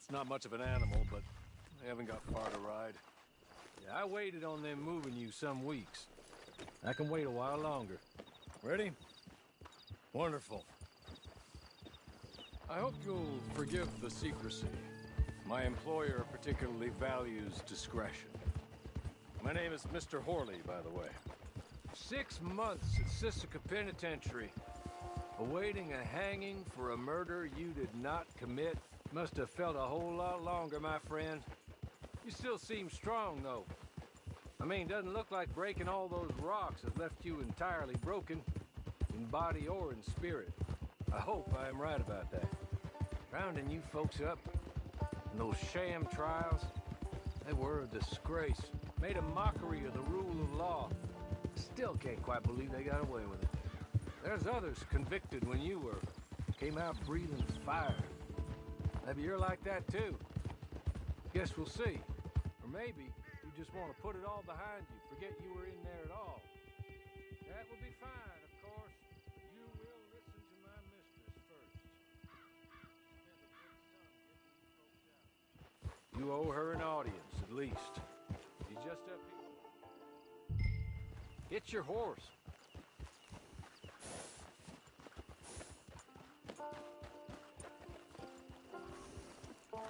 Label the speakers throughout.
Speaker 1: That's not much of an animal, but they haven't got far to ride.
Speaker 2: Yeah, I waited on them moving you some weeks. I can wait a while longer.
Speaker 1: Ready? Wonderful. I hope you'll forgive the secrecy. My employer particularly values discretion. My name is Mr. Horley, by the way.
Speaker 2: 6 months at Sisika Penitentiary, awaiting a hanging for a murder you did not commit. Must have felt a whole lot longer, my friend. You still seem strong, though. I mean, doesn't look like breaking all those rocks has left you entirely broken, in body or in spirit. I hope I am right about that. Rounding you folks up, and those sham trials, they were a disgrace. Made a mockery of the rule of law. Still can't quite believe they got away with it. There's others convicted when you were. Came out breathing fire. Maybe you're like that too. Guess we'll see. Or maybe you just want to put it all behind you, forget you were in there at all. That would be fine, of course. You will listen to my mistress first. You owe her an audience, at least. She's just up here. Hit your horse.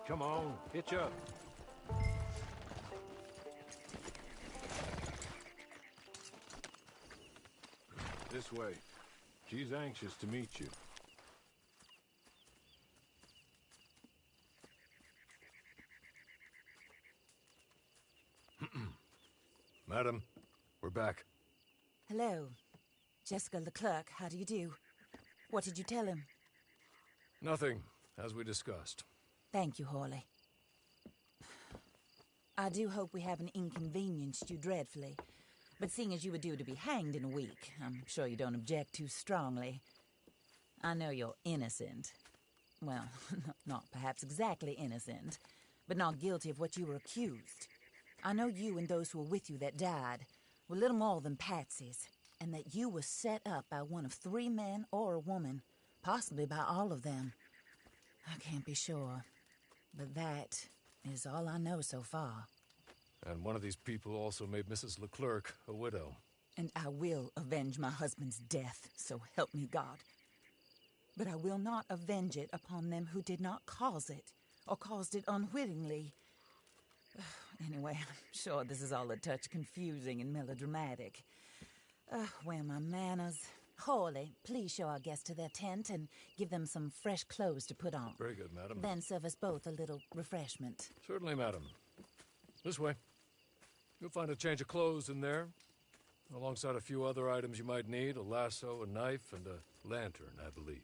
Speaker 2: Come on, hitch up. This way. She's anxious to meet you.
Speaker 1: Madam, we're back.
Speaker 3: Hello. Jessica Leclerc, how do you do? What did you tell him?
Speaker 1: Nothing, as we discussed.
Speaker 3: Thank you, Horley. I do hope we haven't inconvenienced you dreadfully. But seeing as you were due to be hanged in a week, I'm sure you don't object too strongly. I know you're innocent. Well, not perhaps exactly innocent, but not guilty of what you were accused. I know you and those who were with you that died were little more than patsies, and that you were set up by one of 3 men or a woman, possibly by all of them. I can't be sure, but that is all I know so far.
Speaker 1: And one of these people also made Mrs. Leclerc a widow.
Speaker 3: And I will avenge my husband's death, so help me God. But I will not avenge it upon them who did not cause it, or caused it unwittingly. Anyway, I'm sure this is all a touch confusing and melodramatic. Where are my manners? Horley, please show our guests to their tent and give them some fresh clothes to put on.
Speaker 1: Very good, madam.
Speaker 3: Then serve us both a little refreshment.
Speaker 1: Certainly, madam. This way. You'll find a change of clothes in there, alongside a few other items you might need, a lasso, a knife, and a lantern, I believe.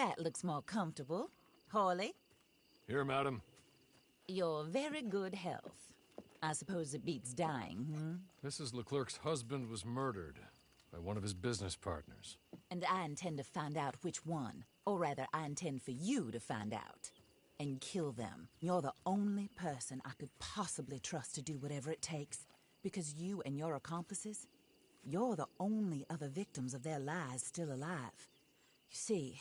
Speaker 3: That looks more comfortable. Hawley,
Speaker 1: Here, madam.
Speaker 3: your very good health. I suppose it beats dying,
Speaker 1: Mrs. Leclerc's husband was murdered by one of his business partners.
Speaker 3: And I intend to find out which one. Or rather, I intend for you to find out. And kill them. You're the only person I could possibly trust to do whatever it takes. Because you and your accomplices, you're the only other victims of their lies still alive. You see,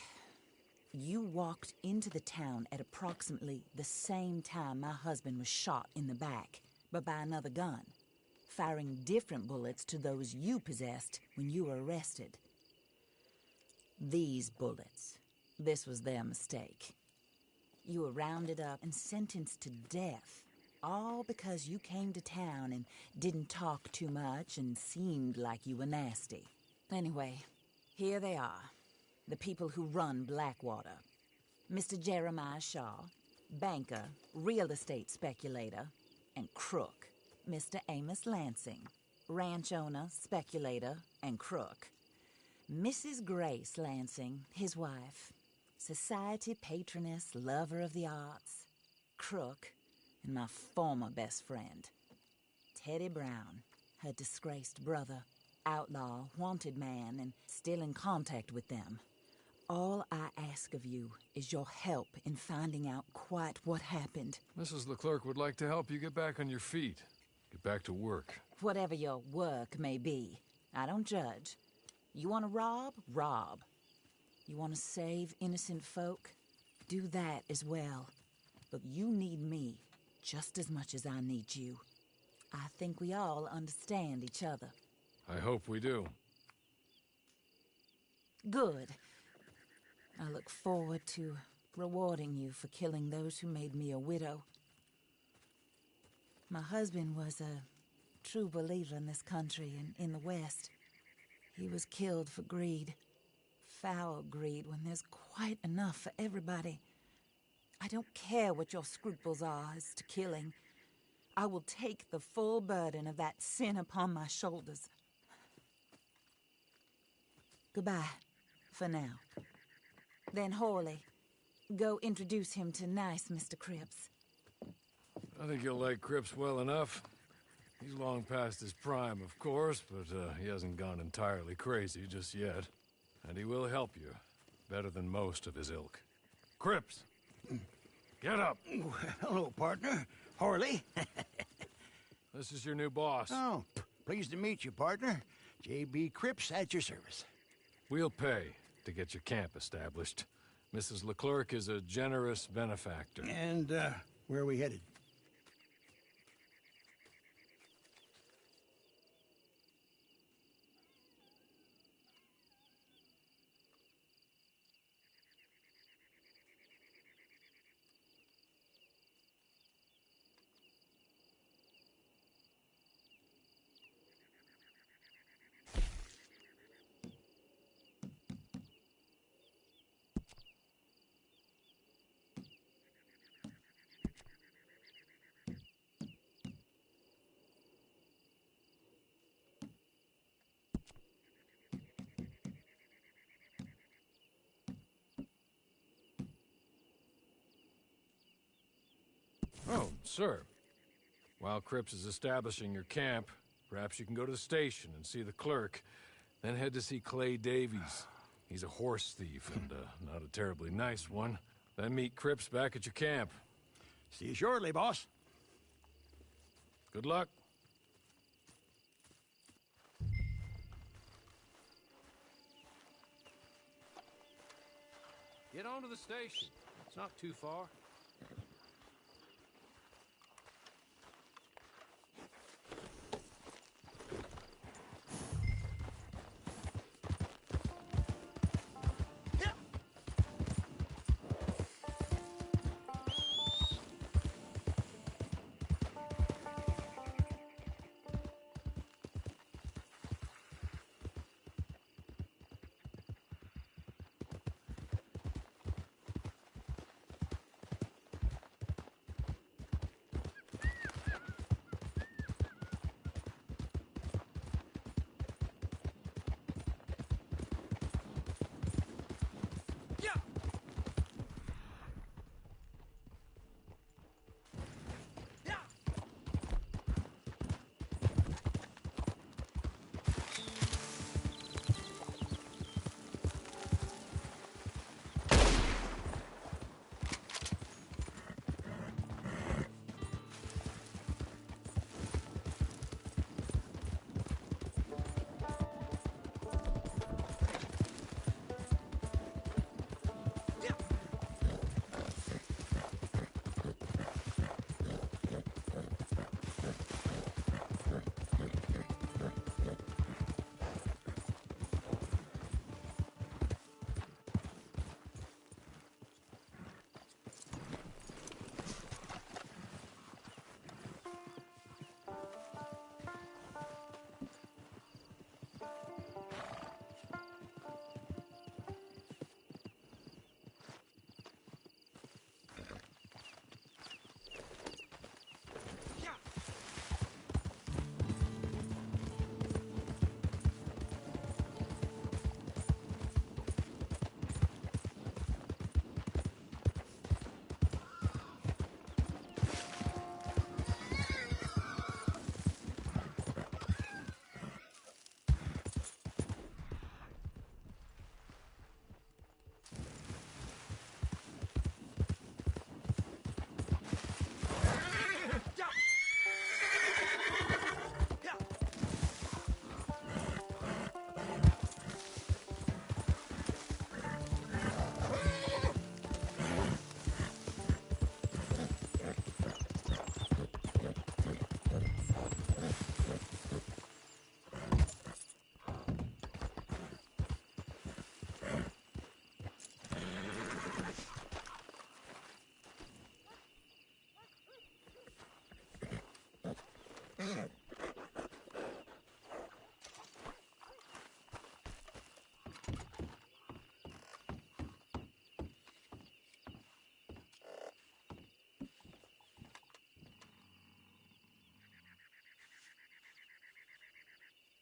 Speaker 3: you walked into the town at approximately the same time my husband was shot in the back, but by another gun, firing different bullets to those you possessed when you were arrested. These bullets, this was their mistake. You were rounded up and sentenced to death, all because you came to town and didn't talk too much and seemed like you were nasty. Anyway, here they are, the people who run Blackwater. Mr. Jeremiah Shaw, banker, real estate speculator, and crook. Mr. Amos Lansing, ranch owner, speculator, and crook. Mrs. Grace Lansing, his wife, society patroness, lover of the arts, crook, and my former best friend. Teddy Brown, her disgraced brother, outlaw, wanted man, and still in contact with them. All I ask of you is your help in finding out quite what happened.
Speaker 1: Mrs. Leclerc would like to help you get back on your feet. Get back to work.
Speaker 3: Whatever your work may be, I don't judge. You want to rob? Rob. You want to save innocent folk? Do that as well. But you need me just as much as I need you. I think we all understand each other.
Speaker 1: I hope we do.
Speaker 3: Good. I look forward to rewarding you for killing those who made me a widow. My husband was a true believer in this country and in the West. He was killed for greed. Foul greed when there's quite enough for everybody. I don't care what your scruples are as to killing. I will take the full burden of that sin upon my shoulders. Goodbye, for now. Then Hawley, go introduce him to nice Mr. Cripps.
Speaker 1: I think you'll like Cripps well enough. He's long past his prime, of course, but he hasn't gone entirely crazy just yet. And he will help you, better than most of his ilk. Cripps! Get up!
Speaker 4: Hello, partner. Harley.
Speaker 1: This is your new boss.
Speaker 4: Oh, pleased to meet you, partner. J.B. Cripps at your service.
Speaker 1: We'll pay to get your camp established. Mrs. Leclerc is a generous benefactor.
Speaker 4: And, where are we headed?
Speaker 1: Oh, sir. While Cripps is establishing your camp, perhaps you can go to the station and see the clerk, then head to see Clay Davies. He's a horse thief and not a terribly nice one. Then meet Cripps back at your camp.
Speaker 4: See you shortly, boss.
Speaker 1: Good luck.
Speaker 2: Get on to the station. It's not too far.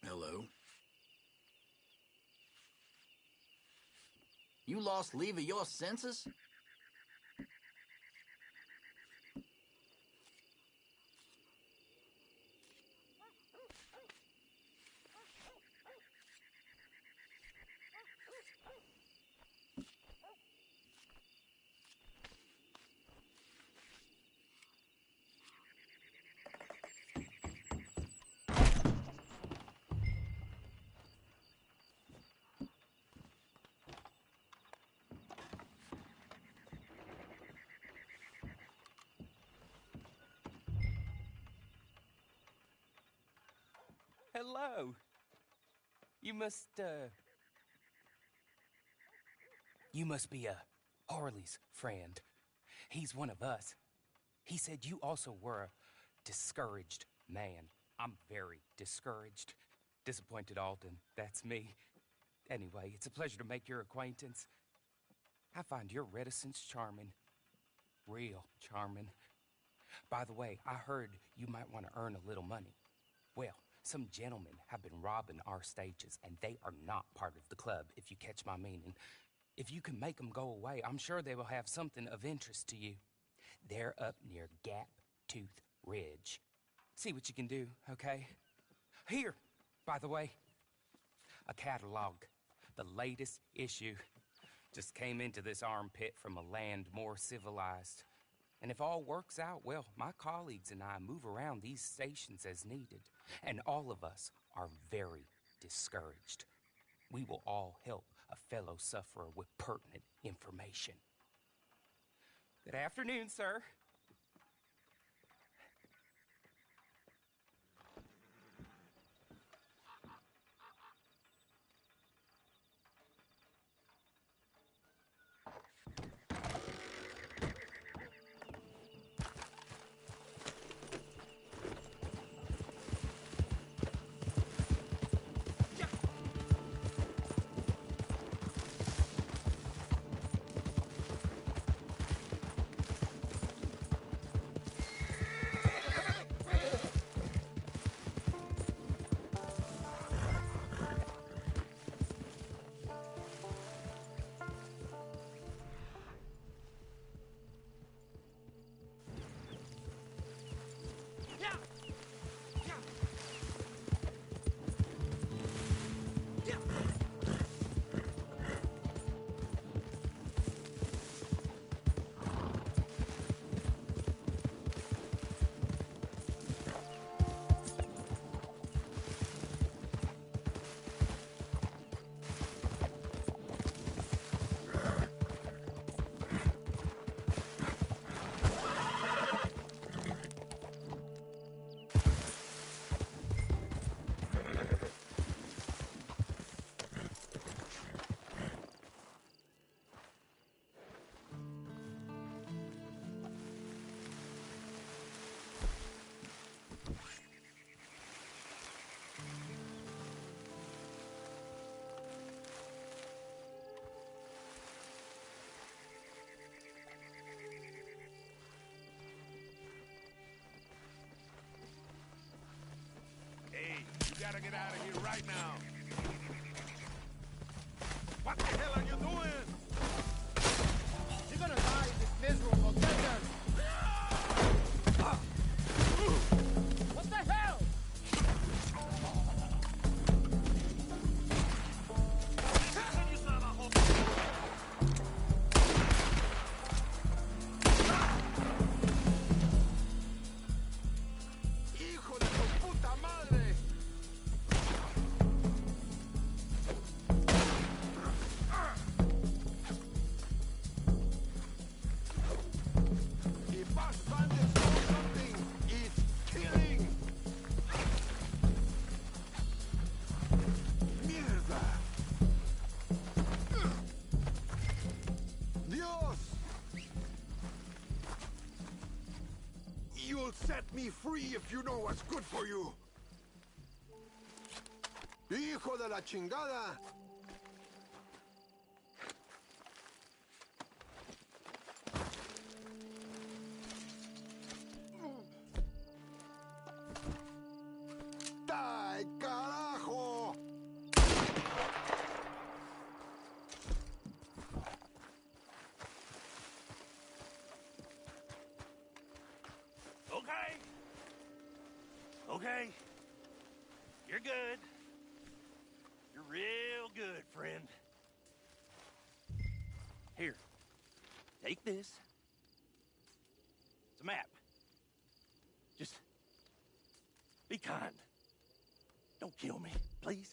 Speaker 5: Hello. You lost leave of your senses?
Speaker 6: Hello. You must be Harley's friend. He's one of us. He said you also were a discouraged man. I'm very discouraged. Disappointed Alden, that's me. Anyway, it's a pleasure to make your acquaintance. I find your reticence charming. Real charming. By the way, I heard you might want to earn a little money. Well, some gentlemen have been robbing our stages, and they are not part of the club, if you catch my meaning. If you can make them go away, I'm sure they will have something of interest to you. They're up near Gap Tooth Ridge. See what you can do, okay? Here, by the way, a catalog. The latest issue. Just came into this armpit from a land more civilized. And if all works out, well, my colleagues and I move around these stations as needed. And all of us are very discouraged. We will all help a fellow sufferer with pertinent information. Good afternoon, sir.
Speaker 7: You gotta get out of here right now. What the hell are you doing?
Speaker 8: You're gonna die in this miserable desert! What the hell?
Speaker 7: Hijo de tu puta madre! me free if you know what's good for you. Hijo de la chingada. ¡Ay, carajo!
Speaker 9: Okay. Okay. You're good. You're real good, friend. Here. Take this. It's a map. Just be kind. Don't kill me, please.